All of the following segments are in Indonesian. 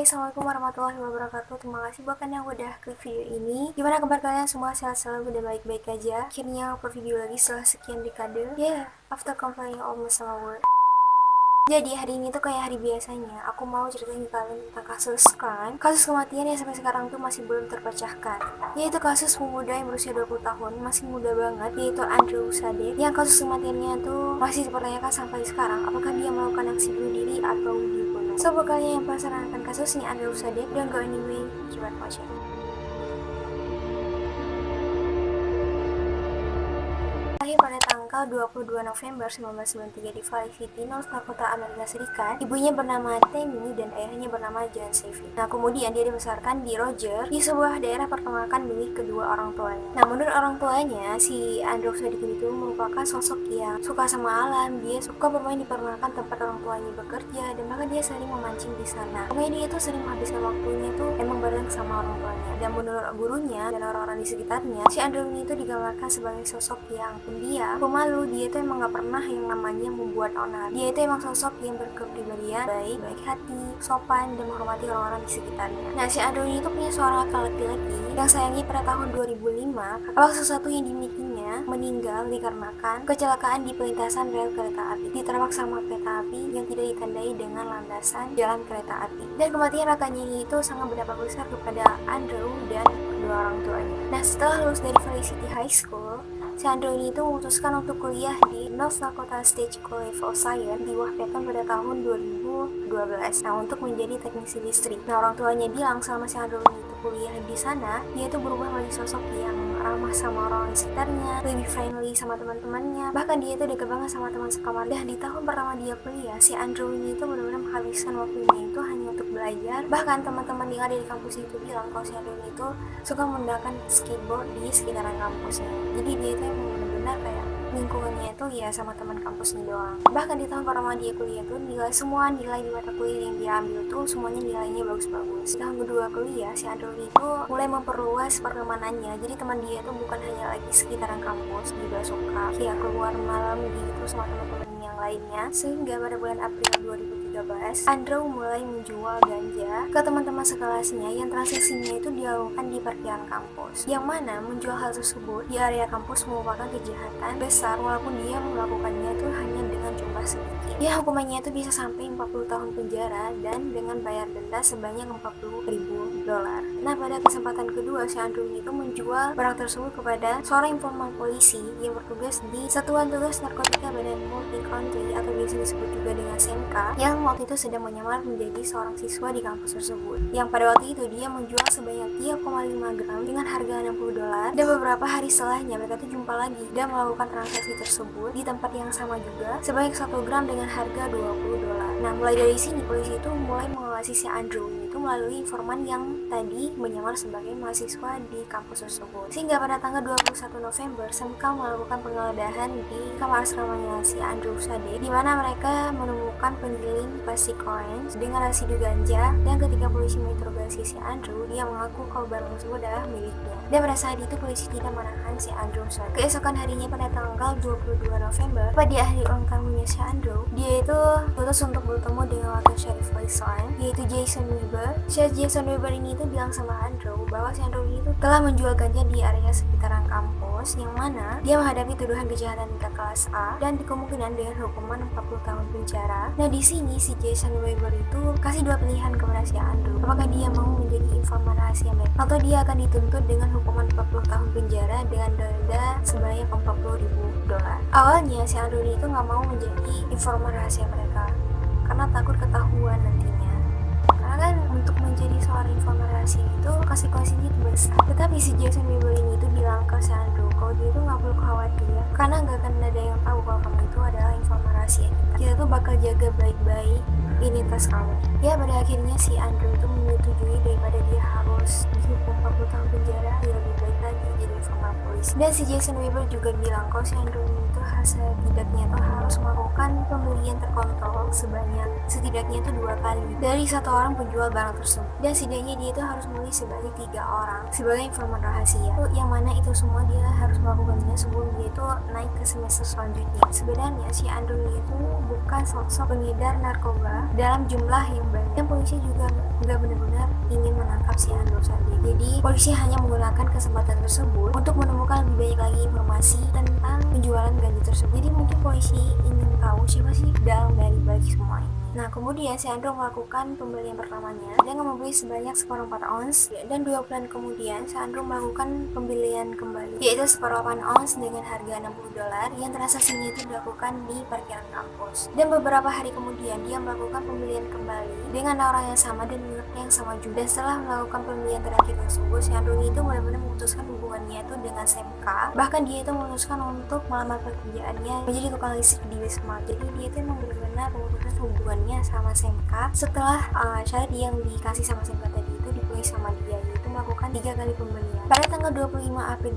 Assalamualaikum warahmatullahi wabarakatuh. Terima kasih buat kalian yang udah klik video ini. Gimana kabar kalian semua? Sehat selalu dan baik-baik aja. Akhirnya upload video lagi setelah sekian dekade. After complaining almost an hour. Jadi hari ini tuh kayak hari biasanya, aku mau ceritain ke kalian tentang kasus kematian yang sampai sekarang tuh masih belum terpecahkan. Yaitu kasus pemuda yang berusia 20 tahun, masih muda banget, yaitu Andrew Sadek. Yang kasus kematiannya tuh masih dipertanyakan sampai sekarang, apakah dia melakukan aksi bunuh diri atau dibunuh. So buat kalian yang penasaran akan kasusnya Andrew Sadek, don't go anyway, keep on watching. Lahir pada tanggal 22 November 1993 di Valley City, North Dakota, Amerika Serikat. Ibunya bernama Tammy dan ayahnya bernama John Savvy. Nah, kemudian dia dibesarkan di Roger, di sebuah daerah pertemanan milik kedua orang tuanya. Nah, menurut orang tuanya, si Andrew Sadek itu merupakan sosok yang suka sama alam. Dia suka bermain di permainan tempat orang tuanya bekerja, dan bahkan dia sering memancing di sana. Pokoknya dia tuh sering menghabiskan waktunya tuh emang bareng sama orang tuanya. Dan menurut gurunya dan orang-orang di sekitarnya, si Andrew itu digambarkan sebagai sosok yang dia pemalu. Dia itu emang gak pernah yang namanya membuat onar. Dia itu emang sosok yang berkepribadian baik hati, sopan, dan menghormati orang-orang di sekitarnya. Nah, si Andrew itu punya seorang kakak laki-laki yang sayangnya pada tahun 2005, kakak sesuatu yang dimilikinya meninggal dikarenakan kecelakaan di perlintasan rel kereta api. Ditabrak sama kereta api yang tidak ditandai dengan landasan jalan kereta api. Dan kematian kakaknya itu sangat berdampak besar kepada Andrew dan kedua orang tuanya. Nah, setelah lulus dari Valley City High School, si Andrew itu memutuskan untuk kuliah di North Dakota State College of Science di Wahpeton pada tahun 2012. Nah, untuk menjadi teknisi listrik. Nah, orang tuanya bilang selama si Andrew itu kuliah di sana, dia itu berubah menjadi sosok yang ramah sama orang di sekitarnya, lebih friendly sama teman-temannya. Bahkan dia itu deket banget sama teman sekamar. Dan di tahun pertama dia kuliah, si Andrew ini itu benar-benar menghabiskan waktunya itu hanya untuk belajar. Bahkan teman-teman yang ada di kampus itu bilang kalau si Andrew itu suka menggunakan skateboard di sekitaran kampusnya. Jadi dia itu benar-benar kayak lingkungannya itu ya sama teman kampusnya doang. Bahkan di tahun pertama dia kuliah tuh semua nilai di mata kuliah yang dia ambil tuh semuanya nilainya bagus-bagus. Di tahun kedua kuliah, si Andrew itu mulai memperluas pertemanannya. Jadi teman dia tuh bukan hanya lagi sekitaran kampus, dia suka kayak keluar malam gitu sama teman-teman yang lainnya. Sehingga pada bulan April 2013, Andrew mulai menjual ganja ke teman-teman sekelasnya yang transaksinya itu dilakukan di parkiran kampus. Yang mana menjual hal tersebut di area kampus merupakan kejahatan besar walaupun dia melakukannya itu hanya dengan jumlah sedikit. Ya, hukumannya itu bisa sampai 40 tahun penjara dan dengan bayar denda sebanyak $40,000. Nah, pada kesempatan kedua, si Andrew itu menjual barang tersebut kepada seorang informan polisi yang bertugas di Satuan Tugas Narkotika Badan Multi Country atau biasa disebut juga dengan SMK, yang waktu itu sedang menyamar menjadi seorang siswa di kampus tersebut. Yang pada waktu itu dia menjual sebanyak 3,5 gram dengan harga $60. Dan beberapa hari setelahnya mereka tuh jumpa lagi dan melakukan transaksi tersebut di tempat yang sama juga sebanyak 1 gram dengan harga $20. Nah, mulai dari sini polisi itu mulai mengawasi si Andrew itu melalui informan yang tadi menyamar sebagai mahasiswa di kampus tersebut. Sehingga pada tanggal 21 November, SMK melakukan penggeledahan di kamar asramanya si Andrew Sadek, di mana mereka menemukan pengiling plastik orange dengan residu ganja. Dan ketika polisi menginterogasi si Andrew, dia mengaku kalau barang tersebut adalah miliknya. Dan pada saat itu polisi tidak menahan si Andrew Sadek. Keesokan harinya pada tanggal 22 November, pada hari ulang tahunnya si Andrew, dia itu putus untuk bertemu dengan wakil sheriff Wasteland, yaitu Jason Weber. Sheriff Jason Weber ini itu bilang sama Andrew bahwa si Andrew itu telah menjual ganja di area sekitaran kampus, yang mana dia menghadapi tuduhan kejahatan tingkat kelas A dan kemungkinan dengan hukuman 40 tahun penjara. Nah, di sini si Jason Weber itu kasih dua pilihan kepada si Andrew. Apakah dia mau menjadi informan rahasia mereka atau dia akan dituntut dengan hukuman 40 tahun penjara dengan denda sebanyak $40,000. Awalnya si Andrew itu nggak mau menjadi informan rahasia mereka karena takut ketahuan nantinya. Karena kan untuk menjadi seorang informan rahasia itu konsekuensinya itu besar. Tetapi si Jason Weber ini itu bilang ke si Andrew kalau dia itu nggak perlu khawatir karena nggak akan ada yang tahu kalau kamu itu adalah informan rahasia kita tuh bakal jaga baik-baik identitas kamu. Ya, pada akhirnya si Andrew itu menyetujui daripada dia harus dihukum 40 tahun penjara, dia lebih baik lagi jadi informan polisi. Dan si Jason Weber juga bilang kalau si Andrew itu setidaknya tuh harus melakukan pembelian terkontrol setidaknya itu 2 kali dari satu orang penjual barang tersebut. Dan setidaknya dia itu harus membeli sebanyak 3 orang sebagai informan rahasia. Yang mana itu semua dia harus melakukannya sebelum dia itu naik ke semester selanjutnya. Sebenarnya si Andrew itu bukan sosok pengedar narkoba dalam jumlah yang banyak. Dan polisi juga nggak benar menangkap si Andrew saat itu. Jadi polisi hanya menggunakan kesempatan tersebut untuk menemukan lebih banyak lagi informasi tentang penjualan ganja tersebut. Jadi mungkin polisi ingin tahu siapa sih dalang dari balik semua ini. Nah, kemudian si Andrew melakukan pembelian pertamanya dengan membeli sebanyak separuh 4 ons, dan 2 bulan kemudian si Andrew melakukan pembelian kembali, yaitu separuh 8 ons dengan harga $60 yang transaksinya itu dilakukan di parkiran kampus. Dan beberapa hari kemudian dia melakukan pembelian kembali dengan orang yang sama dan mereknya yang sama juga. Dan setelah melakukan pembelian terakhir tersebut, si Andrew itu benar-benar memutuskan hubungannya itu dengan SMK. Bahkan dia itu memutuskan untuk melamar pekerjaannya menjadi tukang listrik di Wisma. Jadi dia itu memang benar-benar memutuskan hubungannya sama SMK setelah syarat yang dikasih sama SMK tadi itu dipenuhi sama dia, yaitu melakukan 3 kali pembelian. Pada tanggal 25 April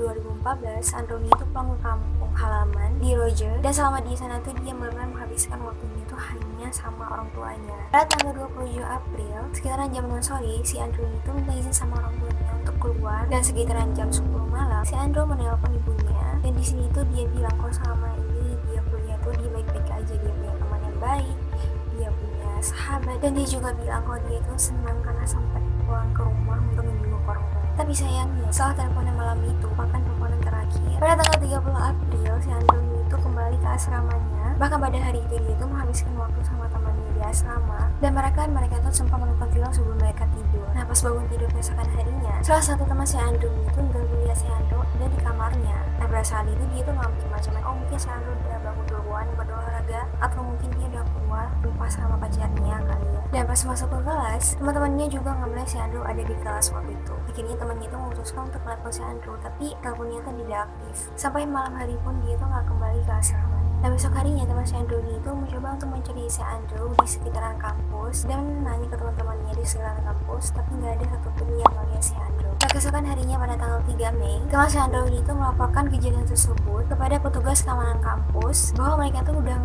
2014, Andrew itu pulang ke kampung halaman di Roger, dan selama di sana tuh dia benar-benar menghabiskan waktunya itu hanya sama orang tuanya. Pada tanggal 27 April, sekitaran jam 6 sore, si Andrew itu minta izin sama orang tuanya untuk keluar, dan sekitaran jam 10 malam, si Andrew menelpon ibunya, dan di sini tuh dia bilang kalau selama ini dia kuliah tuh dia baik-baik aja, dia punya teman yang baik, dia punya sahabat, dan dia juga bilang kalau dia itu senang karena sampai pulang ke rumah untuk menjenguk orang tua. Tapi sayangnya, setelah teleponan malam itu, bahkan teleponan terakhir, pada tanggal 30 April, si Andrew itu kembali ke asramanya. Bahkan pada hari itu dia itu menghabiskan waktu sama temannya di asrama, dan mereka tuh sempat menonton film sebelum mereka tidur. Nah, pas bangun tidur keesokan harinya, salah satu teman si Andrew itu melihat si Andrew ada di kamarnya. Nah, pada saat itu dia tuh nggak mungkin macam-macam. Oh, mungkin si Andrew udah bangun duluan berolahraga, atau mungkin dia udah keluar lupa sama pacarnya kali ya. Dan pas masuk ke kelas, teman-temannya juga nggak melihat si Andrew ada di kelas waktu itu. Akhirnya temannya itu memutuskan untuk telepon si Andrew, tapi teleponnya tuh tidak aktif. Sampai malam hari pun dia tuh nggak kembali ke asrama. Nah, besok harinya teman si Andrew itu mencoba untuk mencari si Andrew di sekitaran kampus dan nanya ke teman-temannya di sekitaran kampus, tapi nggak ada satupun yang melihat si Andrew. Nah, keesokan harinya pada tanggal 3 Mei, teman si Andrew itu melaporkan kejadian tersebut kepada petugas keamanan kampus bahwa mereka tuh udah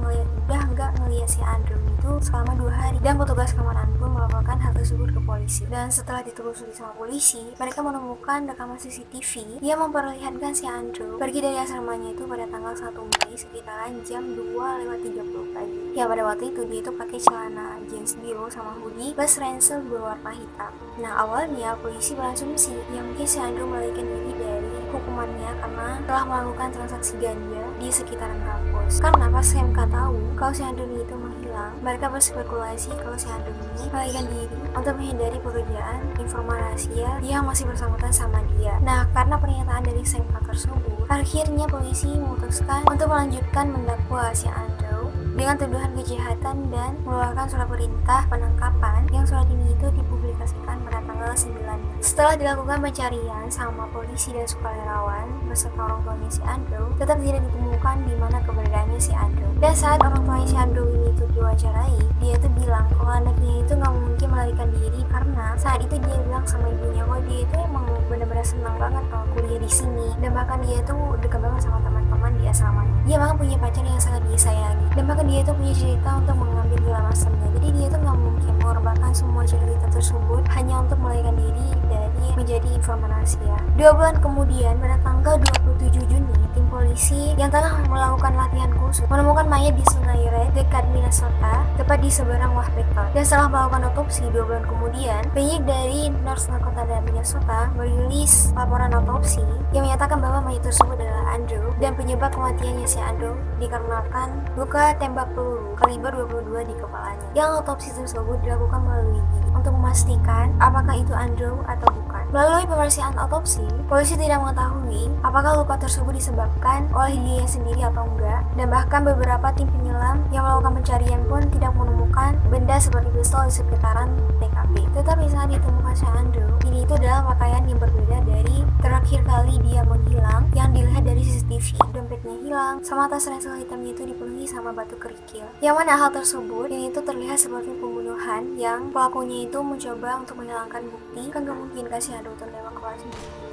nggak ngelihat si Andrew itu selama 2 hari, dan petugas keamanan pun melaporkan hal tersebut ke polisi. Dan setelah ditelusuri sama polisi, mereka menemukan rekaman CCTV yang memperlihatkan si Andrew pergi dari asramanya itu pada tanggal 1 Mei sekitaran jam 2:30 pagi. Ya, pada waktu itu dia itu pakai celana jeans biru sama hoodie plus ransel berwarna hitam. Nah, awalnya polisi berasumsi yang mungkin si Andrew melarikan diri dari hukumannya karena telah melakukan transaksi ganja di sekitaran kampus. Karena pas SMK tahu kalau si Andrew itu menghilang, mereka berspekulasi kalau si Andrew ini melarikan diri untuk menghindari pekerjaan informan rahasia yang masih bersangkutan sama dia. Nah, karena pernyataan dari SMK tersebut, akhirnya polisi memutuskan untuk melanjutkan mendakwa si Andrew dengan tuduhan kejahatan dan mengeluarkan surat perintah penangkapan, yang surat ini itu dipublikasikan pada tanggal 9 Mei. Setelah dilakukan pencarian sama polisi dan sukarelawan beserta orang tuanya si Andrew, tetap tidak ditemukan di mana keberadaannya si Andrew. Dan saat orang tuanya si Andrew ini itu diwawancarai, dia itu bilang kalau anaknya itu nggak mungkin melarikan diri karena saat itu dia bilang sama ibunya kalau dia itu emang benar-benar senang banget kalau kuliah di sini, dan bahkan dia itu dekat banget sama teman-teman di asramanya. Dia bahkan punya pacar yang sangat disayangi, dan bahkan dia itu punya cerita untuk mengambil nilai masternya. Jadi dia itu nggak mungkin mengorbankan semua cerita tersebut hanya untuk melarikan diri dari menjadi informan rahasia. 2 bulan kemudian, pada tanggal 27 Juni, tim polisi yang tengah melakukan latihan khusus menemukan mayat di Sungai Red dekat Minnesota, tepat di seberang Wahpeton. Dan setelah melakukan otopsi 2 bulan kemudian, penyidik dari North Dakota dan Minnesota merilis laporan otopsi yang menyatakan bahwa mayat tersebut adalah Andrew, dan penyebab kematiannya si Andrew dikarenakan luka tembak peluru kaliber 22 di kepalanya. Yang otopsi tersebut dilakukan melalui gigi untuk memastikan apakah itu Andrew atau bukan. Melalui pemeriksaan otopsi, polisi tidak mengetahui apakah luka tersebut disebabkan oleh dia sendiri atau enggak, dan bahkan beberapa tim penyelam yang melakukan pencarian pun tidak menemukan benda seperti pistol di sekitaran TKP. Tetapi saat ditemukan si Andrew, ini itu adalah pakaian yang berbeda dari terakhir kali dia menghilang yang dilihat dari CCTV. Dompetnya hilang, sama tas ransel hitamnya itu dipenuhi sama batu kerikil. Yang mana hal tersebut ini itu terlihat seperti pembunuhan yang pelakunya itu mencoba untuk menghilangkan bukti. Kan gak mungkin kasih Andrew tembak kelas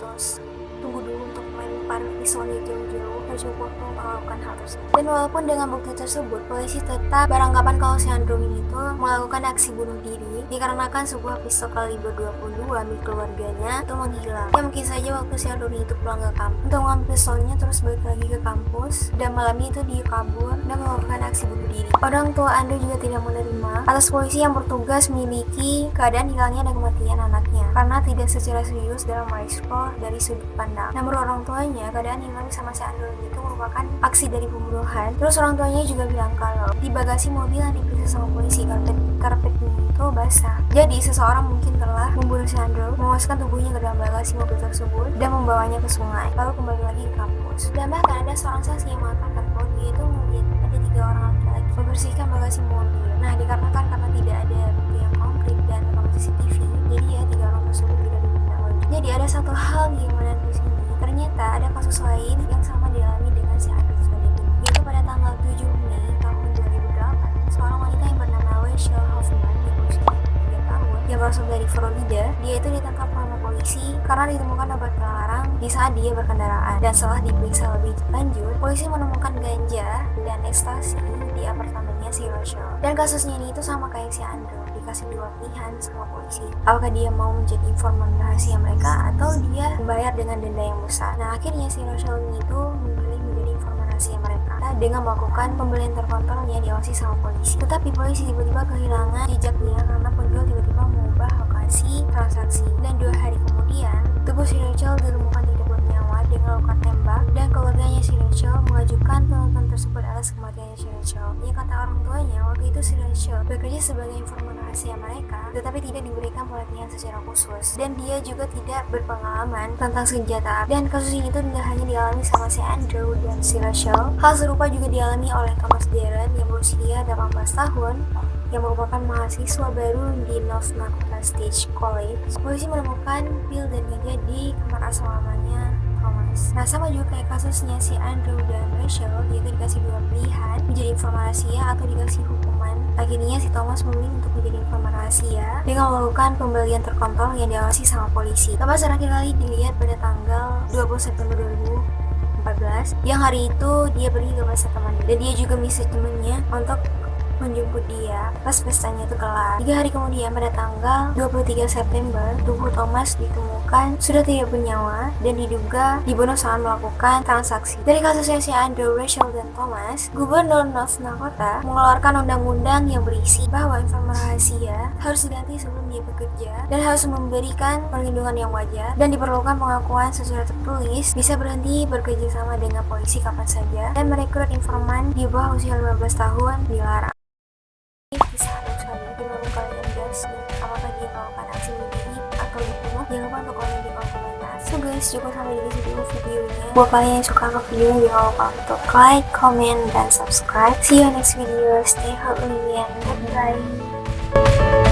terus tunggu dulu untuk melempar pisaunya jauh-jauh dan cukup waktu untuk melakukan hal tersebut. Dan walaupun dengan bukti tersebut, polisi tetap beranggapan kalau si Andrew ini tuh melakukan aksi bunuh diri dikarenakan sebuah pistol kaliber 22 milik keluarganya itu menghilang. Ya mungkin saja waktu si Andrew itu pulang ke kampus untuk mengambil pistolnya terus balik lagi ke kampus, dan malamnya itu dia kabur dan melakukan aksi bunuh diri. Orang tua Andrew juga tidak menerima atas polisi yang bertugas memiliki keadaan hilangnya dan kematian anaknya karena tidak secara serius dalam merespon dari sudut pandang. Namun orang tuanya, keadaan hilang sama si Andrew itu merupakan aksi dari pembunuhan. Terus orang tuanya juga bilang kalau di bagasi mobil yang diperiksa sama polisi karpetnya itu basah. Jadi seseorang mungkin telah membunuh si Andrew, memasukkan tubuhnya ke dalam bagasi mobil tersebut dan membawanya ke sungai, lalu kembali lagi ke kampus. Dan bahkan ada seorang saksi yang mengatakan bahwa dia itu melihat ada 3 orang laki-laki membersihkan bagasi mobil. Nah, dikarenakan karena tidak ada bukti yang konkret dan rekaman CCTV, jadi ya 3 orang tersebut tidak ditindaklanjuti. Jadi ada satu hal yang menarik di sini. Ternyata ada kasus lain yang sama dialami dengan si Andrew Freddy, yaitu pada tanggal 7 Mei tahun 2008, seorang wanita yang bernama Rachel Hoffman yang berusia 3 tahun yang berasal dari Florida, dia itu ditangkap oleh polisi karena ditemukan obat terlarang di saat dia berkendaraan. Dan setelah diperiksa lebih lanjut, polisi menemukan ganja dan ekstasi di apartemennya si Rachel. Dan kasusnya ini itu sama kayak si Andrew, dikasih 2 pilihan sama polisi. Apakah dia mau menjadi informan rahasia mereka atau dia membayar dengan denda yang besar. Nah, akhirnya si Rachel ini itu memilih menjadi informan rahasia mereka dengan melakukan pembelian terkontrol yang diawasi sama polisi. Tetapi polisi tiba-tiba kehilangan jejaknya karena penjual tiba-tiba mengubah lokasi transaksi. Dan 2 hari kemudian, tubuh si Rachel ditemukan tidak bernyawa dengan luka tembak, dan keluarganya si Rachel mengajukan tuntutan tersebut atas kematiannya si Rachel. Ya, kata orang tuanya, waktu itu si Rachel bekerja sebagai informan rahasia mereka, tetapi tidak diberikan pelatihan secara khusus, dan dia juga tidak berpengalaman tentang senjata api. Dan kasus ini tuh tidak hanya dialami sama si Andrew dan si Rachel, hal serupa juga dialami oleh Thomas Darren yang berusia 18 tahun yang merupakan mahasiswa baru di North Dakota State College. Polisi menemukan pil dan ganja di kamar asramanya Thomas. Nah, sama juga kayak kasusnya si Andrew dan Rachel, yaitu dikasih 2 pilihan, menjadi informan rahasia atau dikasih hukuman. Akhirnya si Thomas memilih untuk menjadi informan rahasia dengan melakukan pembelian terkontrol yang diawasi sama polisi. Thomas terakhir kali dilihat pada tanggal 20 September 2014, yang hari itu dia pergi ke pesta temannya, dan dia juga misi temannya untuk menjemput dia pas pestanya itu kelar. 3 hari kemudian pada tanggal 23 September, tubuh Thomas ditemukan sudah tidak bernyawa dan diduga dibunuh saat melakukan transaksi. Dari kasusnya si Andrew, Rachel, dan Thomas, Gubernur North Dakota mengeluarkan undang-undang yang berisi bahwa informan rahasia harus diganti sebelum dia bekerja dan harus memberikan perlindungan yang wajar, dan diperlukan pengakuan secara tertulis, bisa berhenti bekerja sama dengan polisi kapan saja, dan merekrut informan di bawah usia 15 tahun dilarang. Kisah Andrew Freddy, gimana kalian guys? Apakah dia melakukan aksi bunuh diri atau dibunuh? Jangan lupa untuk komen di kolom komentar. So guys, cukup sampai di sini dulu videonya. Buat kalian yang suka ke video, jangan lupa untuk like, comment, dan subscribe. See you next video. Stay healthy and goodbye.